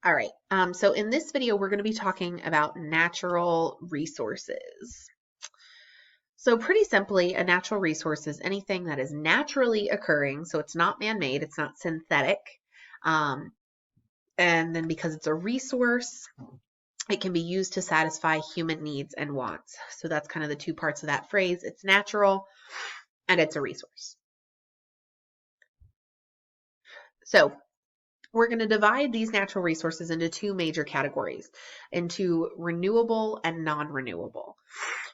All right, so in this video, we're going to be talking about natural resources. So pretty simply, a natural resource is anything that is naturally occurring, so it's not man-made, it's not synthetic. Um, and then because it's a resource, it can be used to satisfy human needs and wants. So that's kind of the two parts of that phrase. It's natural and it's a resource. So we're going to divide these natural resources into two major categories, into renewable and non-renewable.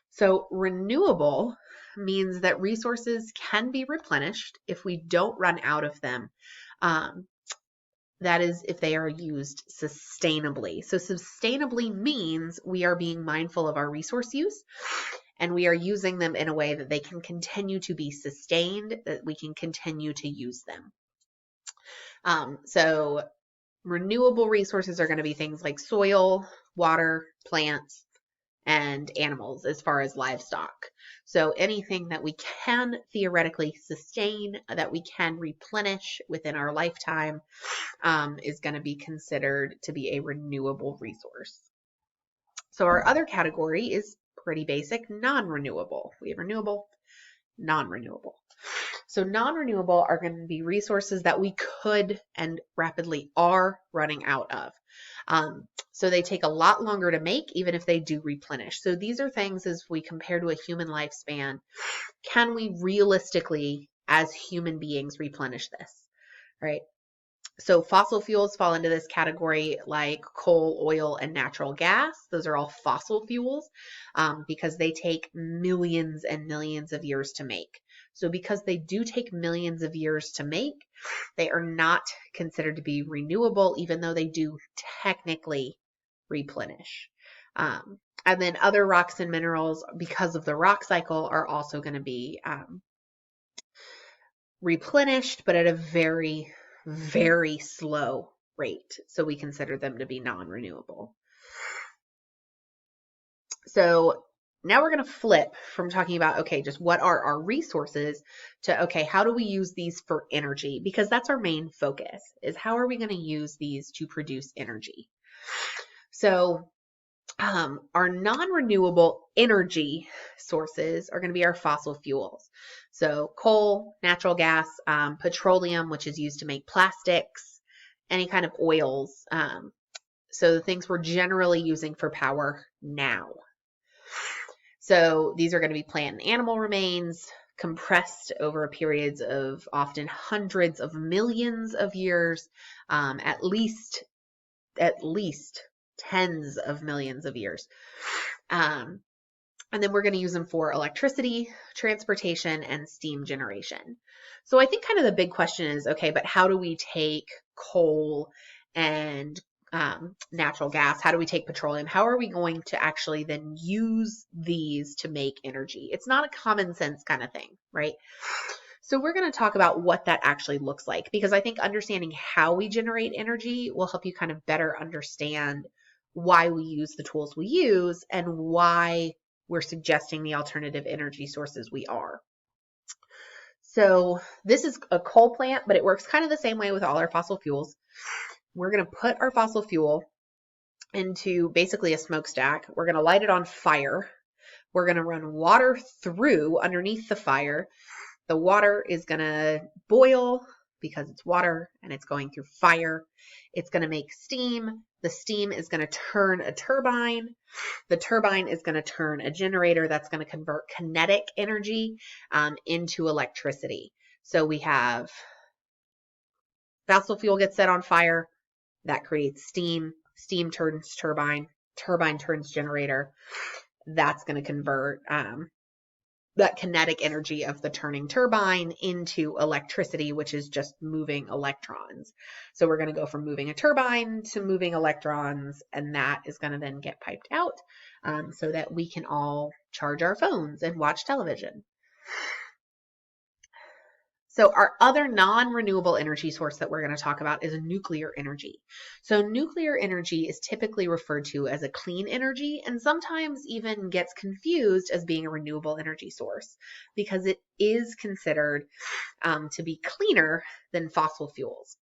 So renewable means that resources can be replenished if we don't run out of them. That is if they are used sustainably. So sustainably means we are being mindful of our resource use and we are using them in a way that they can continue to be sustained, that we can continue to use them. So renewable resources are going to be things like soil, water, plants, and animals as far as livestock. So anything that we can theoretically sustain, that we can replenish within our lifetime, is going to be considered to be a renewable resource. So our other category is pretty basic, non-renewable. We have renewable, non-renewable. So non-renewable are going to be resources that we could and rapidly are running out of. So they take a lot longer to make, even if they do replenish. So these are things as we compare to a human lifespan, can we realistically, as human beings, replenish this, right? So fossil fuels fall into this category like coal, oil, and natural gas. Those are all fossil fuels because they take millions and millions of years to make. So because they do take millions of years to make, they are not considered to be renewable, even though they do technically replenish. And then other rocks and minerals, because of the rock cycle, are also going to be replenished, but at a very, very slow rate. So we consider them to be non-renewable. So now we're going to flip from talking about, okay, just what are our resources to, okay, how do we use these for energy? Because that's our main focus, is how are we going to use these to produce energy? So our non-renewable energy sources are going to be our fossil fuels. So coal, natural gas, petroleum, which is used to make plastics, any kind of oils. So the things we're generally using for power now. So these are going to be plant and animal remains compressed over periods of often hundreds of millions of years, at least tens of millions of years. And then we're going to use them for electricity, transportation, and steam generation. So I think kind of the big question is, okay, but how do we take coal and natural gas? How do we take petroleum? How are we going to actually then use these to make energy? It's not a common sense kind of thing, right? So we're going to talk about what that actually looks like, because I think understanding how we generate energy will help you kind of better understand why we use the tools we use and why we're suggesting the alternative energy sources we are. So this is a coal plant, but it works kind of the same way with all our fossil fuels. We're going to put our fossil fuel into basically a smokestack. We're going to light it on fire. We're going to run water through underneath the fire. The water is going to boil because it's water and it's going through fire. It's going to make steam. The steam is going to turn a turbine. The turbine is going to turn a generator that's going to convert kinetic energy into electricity. So we have fossil fuel gets set on fire. That creates steam. Steam turns turbine. Turbine turns generator. That's going to convert that kinetic energy of the turning turbine into electricity, which is just moving electrons. So we're going to go from moving a turbine to moving electrons, and that is going to then get piped out so that we can all charge our phones and watch television. So our other non-renewable energy source that we're going to talk about is nuclear energy. So nuclear energy is typically referred to as a clean energy and sometimes even gets confused as being a renewable energy source because it is considered to be cleaner than fossil fuels.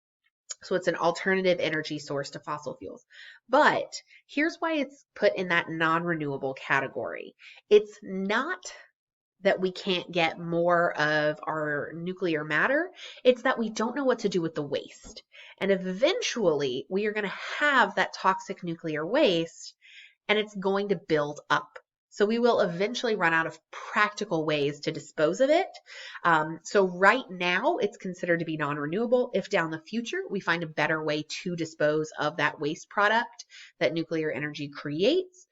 So it's an alternative energy source to fossil fuels. But here's why it's put in that non-renewable category. It's not that we can't get more of our nuclear matter. It's that we don't know what to do with the waste. And eventually we are going to have that toxic nuclear waste and it's going to build up. So we will eventually run out of practical ways to dispose of it. So right now it's considered to be non-renewable. If down the future we find a better way to dispose of that waste product that nuclear energy creates,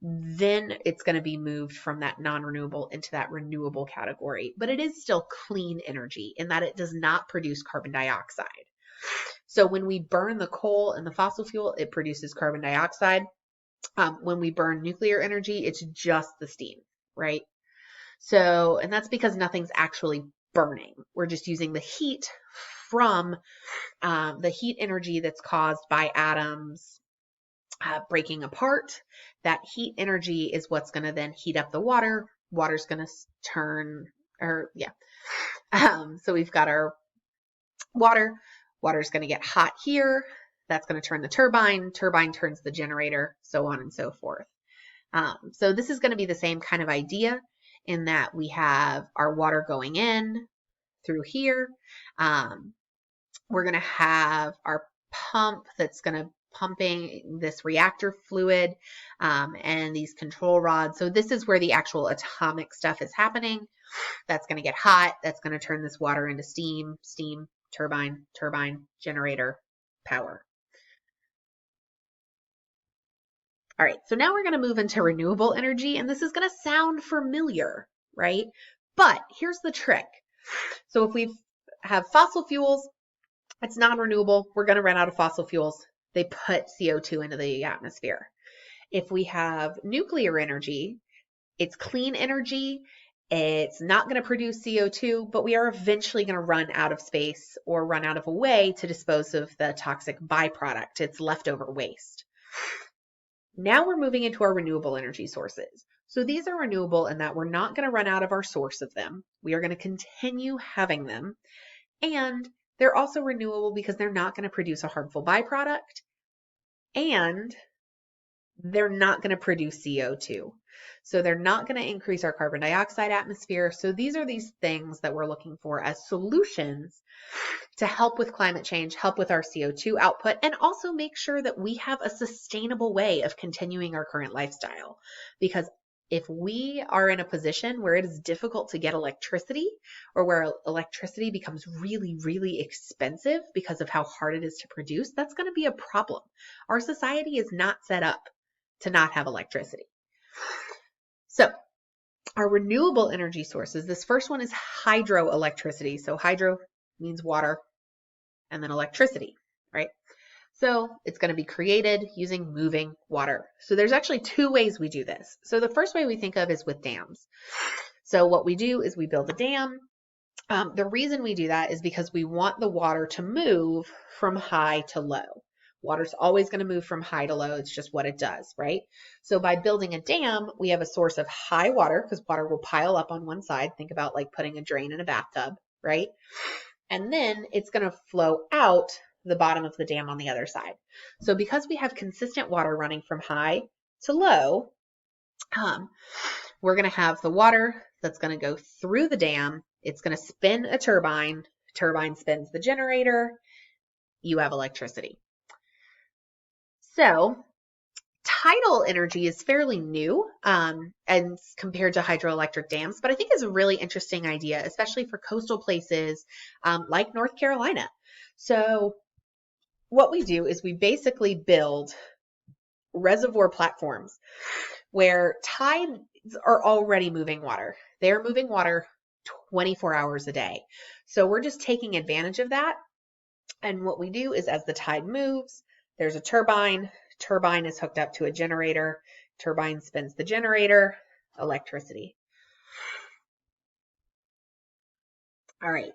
then it's going to be moved from that non-renewable into that renewable category. But it is still clean energy in that it does not produce carbon dioxide. So when we burn the coal and the fossil fuel, it produces carbon dioxide. When we burn nuclear energy, it's just the steam, right? So, and that's because nothing's actually burning. We're just using the heat from the heat energy that's caused by atoms breaking apart. That heat energy is what's going to then heat up the water. Water's going to turn, or yeah. So we've got our water. Water's going to get hot here. That's going to turn the turbine. Turbine turns the generator, so on and so forth. So this is going to be the same kind of idea in that we have our water going in through here. We're going to have our pump that's going to pumping this reactor fluid and these control rods. So this is where the actual atomic stuff is happening. That's going to get hot. That's going to turn this water into steam, steam, turbine, turbine, generator, power. All right, so now we're going to move into renewable energy, and this is going to sound familiar, right? But here's the trick. So if we have fossil fuels, it's non-renewable. We're going to run out of fossil fuels. They put CO2 into the atmosphere. If we have nuclear energy, it's clean energy. It's not going to produce CO2, but we are eventually going to run out of space or run out of a way to dispose of the toxic byproduct. It's leftover waste. Now we're moving into our renewable energy sources. So these are renewable in that we're not going to run out of our source of them. We are going to continue having them. And they're also renewable because they're not going to produce a harmful byproduct. And they're not going to produce CO2. So they're not going to increase our carbon dioxide atmosphere. So these are these things that we're looking for as solutions to help with climate change, help with our CO2 output, and also make sure that we have a sustainable way of continuing our current lifestyle. Because if we are in a position where it is difficult to get electricity or where electricity becomes really, really expensive because of how hard it is to produce, that's going to be a problem. Our society is not set up to not have electricity. So our renewable energy sources, this first one is hydroelectricity. So hydro means water and then electricity, right? So it's going to be created using moving water. So there's actually two ways we do this. So the first way we think of is with dams. So what we do is we build a dam. The reason we do that is because we want the water to move from high to low. Water's always going to move from high to low. It's just what it does, right? So by building a dam, we have a source of high water because water will pile up on one side. Think about like putting a drain in a bathtub, right? And then it's going to flow out the bottom of the dam on the other side. So because we have consistent water running from high to low, we're going to have the water that's going to go through the dam. It's going to spin a turbine. Turbine spins the generator. You have electricity. So tidal energy is fairly new and compared to hydroelectric dams, but I think is a really interesting idea, especially for coastal places like North Carolina. So what we do is we basically build reservoir platforms where tides are already moving water. They're moving water 24 hours a day. So we're just taking advantage of that. And what we do is as the tide moves, there's a turbine. Turbine is hooked up to a generator. Turbine spins the generator, electricity. All right.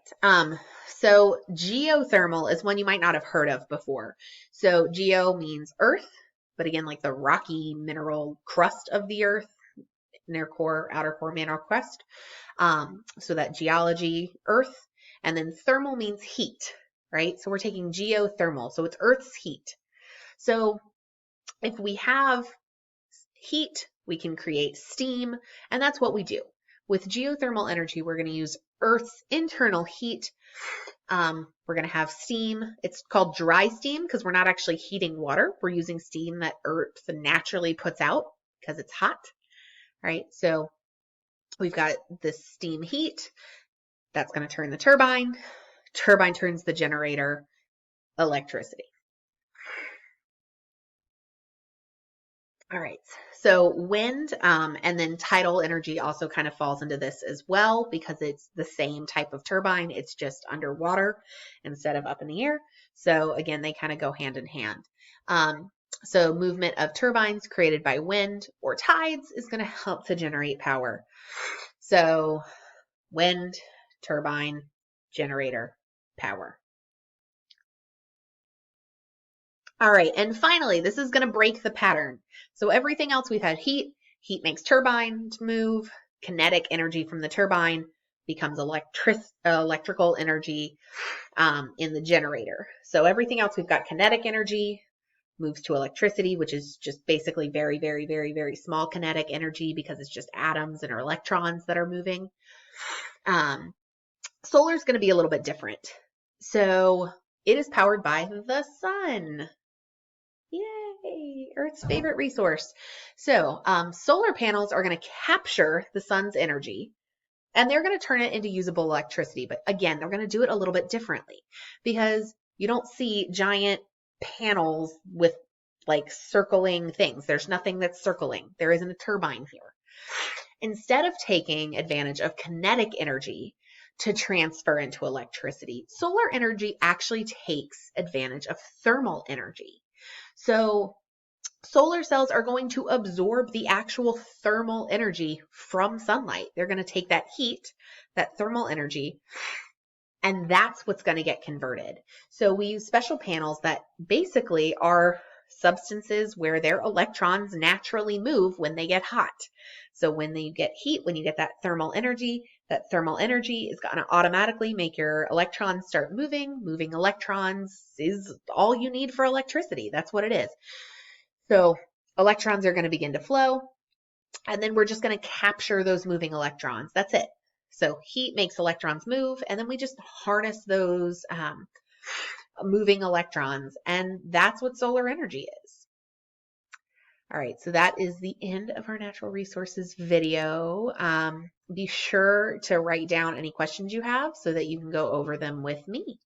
So geothermal is one you might not have heard of before. So geo means earth, but again, like the rocky mineral crust of the earth, inner core, outer core mineral crust. So that geology, earth, and then thermal means heat. right? So we're taking geothermal, so it's Earth's heat. So if we have heat, we can create steam, and that's what we do. With geothermal energy, we're going to use Earth's internal heat. We're going to have steam. It's called dry steam because we're not actually heating water. We're using steam that Earth naturally puts out because it's hot, right? So we've got this steam heat. That's going to turn the turbine. Turbine turns the generator, electricity. All right, so wind and then tidal energy also kind of falls into this as well because it's the same type of turbine. It's just underwater instead of up in the air. So again, they kind of go hand in hand. So movement of turbines created by wind or tides is going to help to generate power. So wind, turbine, generator, power. All right, and finally, this is going to break the pattern. So everything else we've had heat makes turbines move, kinetic energy from the turbine becomes electrical energy in the generator. So everything else we've got kinetic energy moves to electricity, which is just basically very, very, very, very small kinetic energy because it's just atoms and electrons that are moving. Solar is going to be a little bit different. So it is powered by the sun. Yay, Earth's favorite resource. So solar panels are going to capture the sun's energy and they're going to turn it into usable electricity. But again, they're going to do it a little bit differently because you don't see giant panels with like circling things. There's nothing that's circling. There isn't a turbine here. Instead of taking advantage of kinetic energy to transfer into electricity, solar energy actually takes advantage of thermal energy. So solar cells are going to absorb the actual thermal energy from sunlight. They're going to take that heat, that thermal energy, and that's what's going to get converted. So we use special panels that basically are substances where their electrons naturally move when they get hot. So when they get heat, when you get that thermal energy is going to automatically make your electrons start moving. Moving electrons is all you need for electricity. That's what it is. So electrons are going to begin to flow, and then we're just going to capture those moving electrons. That's it. So heat makes electrons move, and then we just harness those moving electrons, and that's what solar energy is. All right, so that is the end of our natural resources video. Be sure to write down any questions you have so that you can go over them with me.